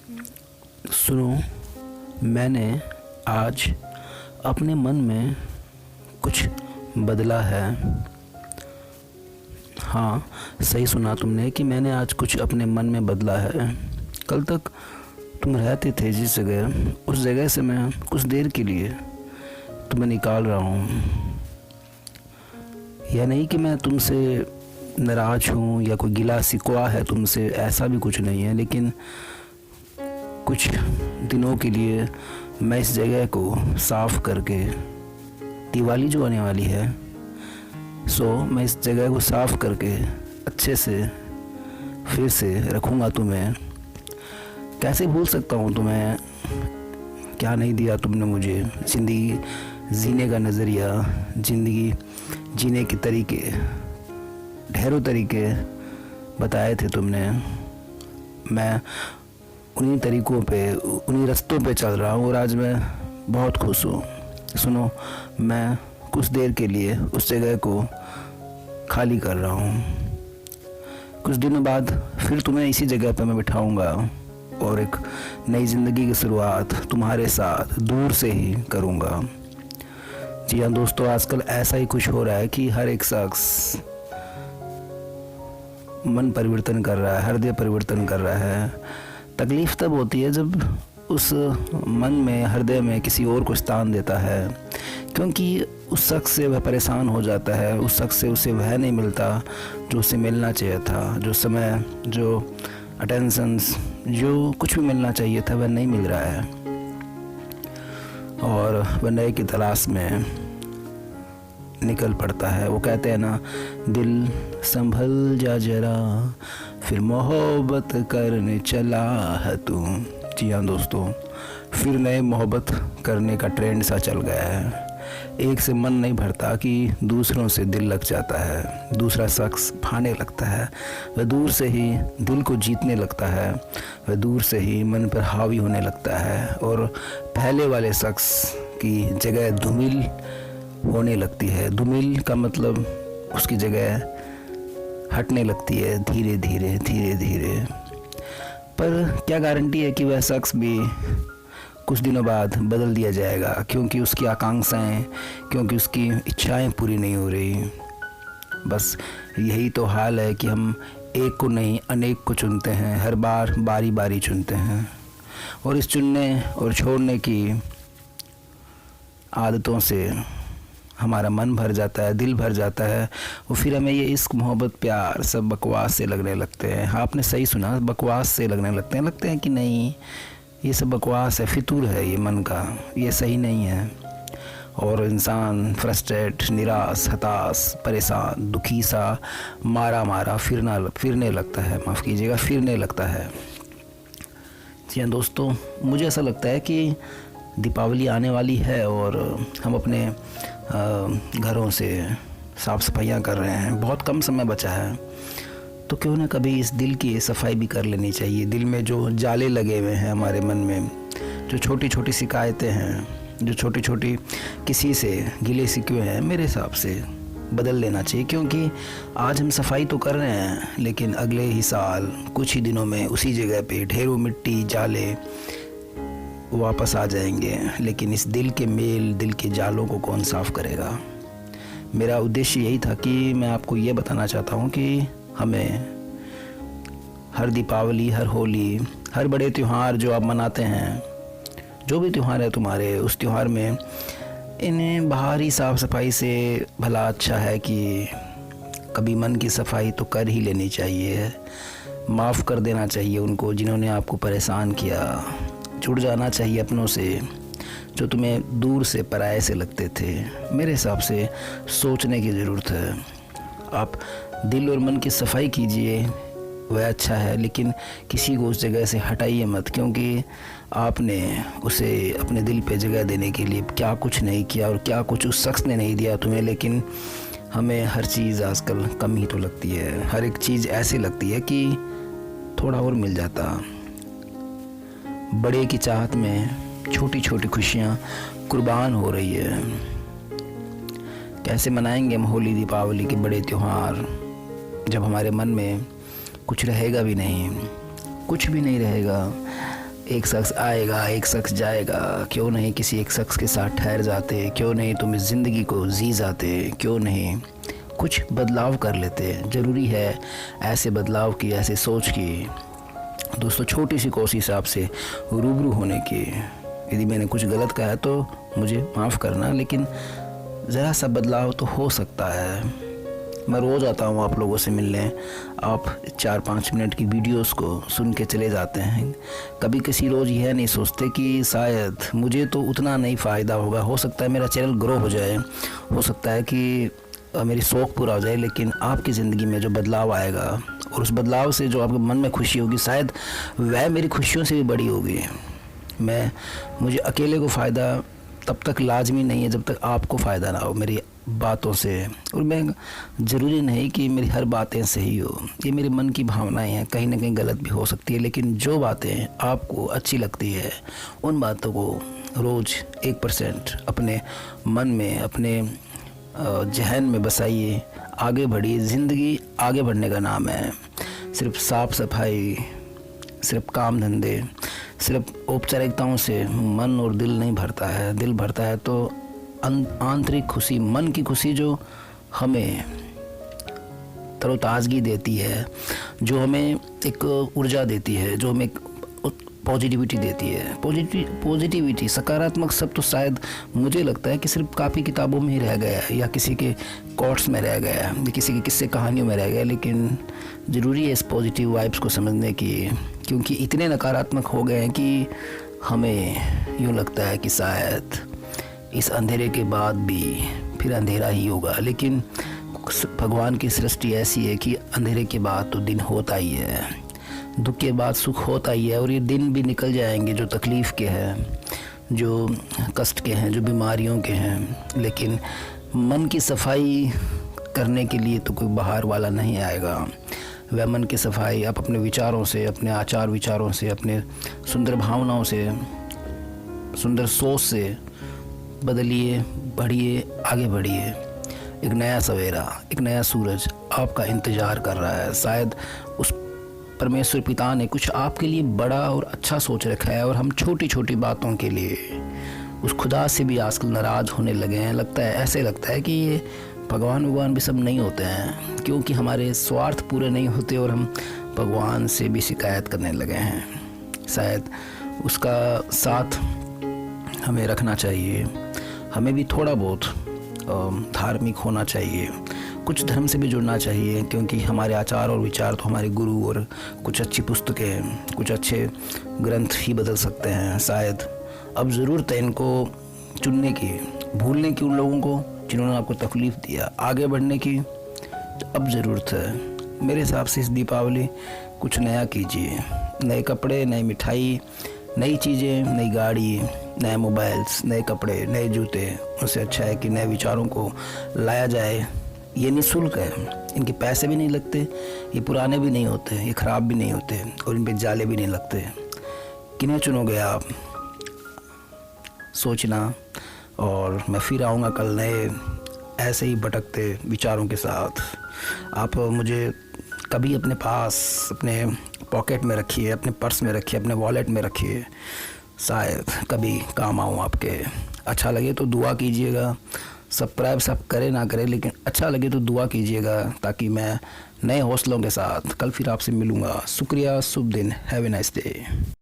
सुनो, मैंने आज अपने मन में कुछ बदला है। हाँ, सही सुना तुमने कि मैंने आज कुछ अपने मन में बदला है। कल तक तुम रहते थे जिस जगह, उस जगह से मैं कुछ देर के लिए तुम्हें निकाल रहा हूँ। यह नहीं कि मैं तुमसे नाराज़ हूँ या कोई गिला शिकवा है तुमसे, ऐसा भी कुछ नहीं है, लेकिन कुछ दिनों के लिए मैं इस जगह को साफ़ करके, दिवाली जो आने वाली है, मैं इस जगह को साफ़ करके अच्छे से फिर से रखूँगा तुम्हें। कैसे भूल सकता हूँ तुम्हें, क्या नहीं दिया तुमने मुझे, ज़िंदगी जीने का नज़रिया, ज़िंदगी जीने के तरीके, ढेरों तरीके बताए थे तुमने। मैं उन्हीं तरीक़ों पे, उन्हीं रास्तों पे चल रहा हूँ और आज मैं बहुत खुश हूँ। सुनो, मैं कुछ देर के लिए उस जगह को खाली कर रहा हूँ। कुछ दिनों बाद फिर तुम्हें इसी जगह पे मैं बिठाऊँगा और एक नई ज़िंदगी की शुरुआत तुम्हारे साथ दूर से ही करूँगा। जी हाँ दोस्तों, आजकल ऐसा ही कुछ हो रहा है कि हर एक शख्स मन परिवर्तन कर रहा है, हृदय परिवर्तन कर रहा है। तकलीफ़ तब होती है जब उस मन में, हृदय में किसी और को स्थान देता है, क्योंकि उस शख्स से वह परेशान हो जाता है, उस शख्स से उसे वह नहीं मिलता जो उसे मिलना चाहिए था, जो समय, जो अटेंशंस, जो कुछ भी मिलना चाहिए था वह नहीं मिल रहा है और वह नए की तलाश में निकल पड़ता है। वो कहते हैं ना, दिल संभल जा जरा, फिर मोहब्बत करने चला है तू। जी हाँ दोस्तों, फिर नए मोहब्बत करने का ट्रेंड सा चल गया है। एक से मन नहीं भरता कि दूसरों से दिल लग जाता है, दूसरा शख्स भाने लगता है, वह दूर से ही दिल को जीतने लगता है, वह दूर से ही मन पर हावी होने लगता है और पहले वाले शख्स की जगह धूमिल होने लगती है। धूमिल का मतलब उसकी जगह हटने लगती है धीरे धीरे धीरे धीरे। पर क्या गारंटी है कि वह शख्स भी कुछ दिनों बाद बदल दिया जाएगा, क्योंकि उसकी आकांक्षाएं, क्योंकि उसकी इच्छाएं पूरी नहीं हो रही। बस यही तो हाल है कि हम एक को नहीं अनेक को चुनते हैं, हर बार बारी बारी चुनते हैं और इस चुनने और छोड़ने की आदतों से हमारा मन भर जाता है, दिल भर जाता है और फिर हमें ये इश्क, मोहब्बत, प्यार सब बकवास से लगने लगते हैं। हाँ, आपने सही सुना, बकवास से लगने लगते हैं कि नहीं, ये सब बकवास है, फितूर है ये मन का, ये सही नहीं है। और इंसान फ्रस्ट्रेट, निराश, हताश, परेशान, दुखी सा मारा फिरने लगता है, माफ़ कीजिएगा, फिरने लगता है। जी हाँ दोस्तों, मुझे ऐसा लगता है कि दीपावली आने वाली है और हम अपने घरों से साफ़ सफाइयाँ कर रहे हैं, बहुत कम समय बचा है, तो क्यों ना कभी इस दिल की सफाई भी कर लेनी चाहिए। दिल में जो जाले लगे हुए हैं हमारे मन में, जो छोटी छोटी शिकायतें हैं, जो छोटी छोटी किसी से गिले शिकवे हैं, मेरे हिसाब से बदल लेना चाहिए। क्योंकि आज हम सफाई तो कर रहे हैं, लेकिन अगले ही साल कुछ ही दिनों में उसी जगह पे ढेरों मिट्टी, जाले वापस आ जाएंगे। लेकिन इस दिल के मेल, दिल के जालों को कौन साफ़ करेगा। मेरा उद्देश्य यही था कि मैं आपको ये बताना चाहता हूँ कि हमें हर दीपावली, हर होली, हर बड़े त्यौहार जो आप मनाते हैं, जो भी त्यौहार है तुम्हारे, उस त्यौहार में इन्हें बाहरी साफ़ सफाई से भला अच्छा है कि कभी मन की सफाई तो कर ही लेनी चाहिए। माफ़ कर देना चाहिए उनको जिन्होंने आपको परेशान किया, जुड़ जाना चाहिए अपनों से जो तुम्हें दूर से, पराये से लगते थे। मेरे हिसाब से सोचने की ज़रूरत है। आप दिल और मन की सफाई कीजिए, वह अच्छा है, लेकिन किसी को उस जगह से हटाइए मत, क्योंकि आपने उसे अपने दिल पे जगह देने के लिए क्या कुछ नहीं किया और क्या कुछ उस शख्स ने नहीं दिया तुम्हें। लेकिन हमें हर चीज़ आजकल कम ही तो लगती है, हर एक चीज़ ऐसी लगती है कि थोड़ा और मिल जाता। बड़े की चाहत में छोटी छोटी खुशियाँ कुर्बान हो रही है। कैसे मनाएंगे हम होली, दीपावली के बड़े त्यौहार जब हमारे मन में कुछ रहेगा भी नहीं, कुछ भी नहीं रहेगा। एक शख्स आएगा, एक शख्स जाएगा, क्यों नहीं किसी एक शख्स के साथ ठहर जाते, क्यों नहीं तुम इस ज़िंदगी को जी जाते, क्यों नहीं कुछ बदलाव कर लेते। ज़रूरी है ऐसे बदलाव की, ऐसे सोच की। दोस्तों, छोटी सी कोशिश आपसे रूबरू होने की। यदि मैंने कुछ गलत कहा है तो मुझे माफ़ करना, लेकिन ज़रा सा बदलाव तो हो सकता है। मैं रोज़ आता हूँ आप लोगों से मिलने, आप 4-5 मिनट की वीडियोस को सुन के चले जाते हैं। कभी किसी रोज़ यह नहीं सोचते कि शायद मुझे तो उतना नहीं फ़ायदा होगा, हो सकता है मेरा चैनल ग्रो हो जाए, हो सकता है कि मेरी शौक़ पूरा हो जाए, लेकिन आपकी ज़िंदगी में जो बदलाव आएगा और उस बदलाव से जो आपके मन में खुशी होगी, शायद वह मेरी खुशियों से भी बड़ी होगी। मुझे अकेले को फ़ायदा तब तक लाजमी नहीं है जब तक आपको फ़ायदा ना हो मेरी बातों से। और मैं ज़रूरी नहीं कि मेरी हर बातें सही हो, ये मेरे मन की भावनाएं हैं, कहीं ना कहीं गलत भी हो सकती है, लेकिन जो बातें आपको अच्छी लगती है उन बातों को रोज़ 1% अपने मन में, अपने जहन में बसाइए। आगे बढ़िए, ज़िंदगी आगे बढ़ने का नाम है। सिर्फ साफ़ सफाई, सिर्फ काम धंधे, सिर्फ औपचारिकताओं से मन और दिल नहीं भरता है। दिल भरता है तो आंतरिक खुशी, मन की खुशी जो हमें तरोताज़गी देती है, जो हमें एक ऊर्जा देती है, जो हमें एक पॉजिटिविटी देती है। पॉजिटिविटी, सकारात्मक शब्द तो शायद मुझे लगता है कि सिर्फ काफ़ी किताबों में ही रह गया है, या किसी के कोट्स में रह गया है, या किसी के किस्से कहानियों में रह गया। लेकिन ज़रूरी है इस पॉजिटिव वाइब्स को समझने की, क्योंकि इतने नकारात्मक हो गए हैं कि हमें यूँ लगता है कि शायद इस अंधेरे के बाद भी फिर अंधेरा ही होगा। लेकिन भगवान की सृष्टि ऐसी है कि अंधेरे के बाद तो दिन होता ही है, दुख के बाद सुख होता ही है, और ये दिन भी निकल जाएंगे जो तकलीफ़ के हैं, जो कष्ट के हैं, जो बीमारियों के हैं। लेकिन मन की सफाई करने के लिए तो कोई बाहर वाला नहीं आएगा। वह मन की सफाई आप अपने विचारों से, अपने आचार विचारों से, अपने सुंदर भावनाओं से, सुंदर सोच से बदलिए, बढ़िए, आगे बढ़िए। एक नया सवेरा, एक नया सूरज आपका इंतज़ार कर रहा है। शायद उस परमेश्वर पिता ने कुछ आपके लिए बड़ा और अच्छा सोच रखा है, और हम छोटी छोटी बातों के लिए उस खुदा से भी आजकल नाराज़ होने लगे हैं। ऐसे लगता है कि ये भगवान भी सब नहीं होते हैं, क्योंकि हमारे स्वार्थ पूरे नहीं होते और हम भगवान से भी शिकायत करने लगे हैं। शायद उसका साथ हमें रखना चाहिए, हमें भी थोड़ा बहुत धार्मिक होना चाहिए, कुछ धर्म से भी जुड़ना चाहिए, क्योंकि हमारे आचार और विचार तो हमारे गुरु और कुछ अच्छी पुस्तकें, कुछ अच्छे ग्रंथ ही बदल सकते हैं। शायद अब ज़रूरत है इनको चुनने की, भूलने की उन लोगों को जिन्होंने आपको तकलीफ़ दिया, आगे बढ़ने की तो अब ज़रूरत है। मेरे हिसाब से इस दीपावली कुछ नया कीजिए, नए कपड़े, नई मिठाई, नई चीज़ें, नई गाड़ी, नए मोबाइल्स, नए कपड़े, नए जूते। उससे अच्छा है कि नए विचारों को लाया जाए। ये निःशुल्क है, इनके पैसे भी नहीं लगते, ये पुराने भी नहीं होते, ये ख़राब भी नहीं होते, और इन पे जाले भी नहीं लगते। किन्हें चुनोगे आप, सोचना। और मैं फिर आऊँगा कल नए ऐसे ही भटकते विचारों के साथ। आप मुझे कभी अपने पास, अपने पॉकेट में रखिए, अपने पर्स में रखिए, अपने वॉलेट में रखिए, शायद कभी काम आऊँ आपके। अच्छा लगे तो दुआ कीजिएगा, सब्सक्राइब सब करे ना करे, लेकिन अच्छा लगे तो दुआ कीजिएगा, ताकि मैं नए हौसलों के साथ कल फिर आपसे मिलूँगा। शुक्रिया, शुभ दिन, हैव ए नाइस डे।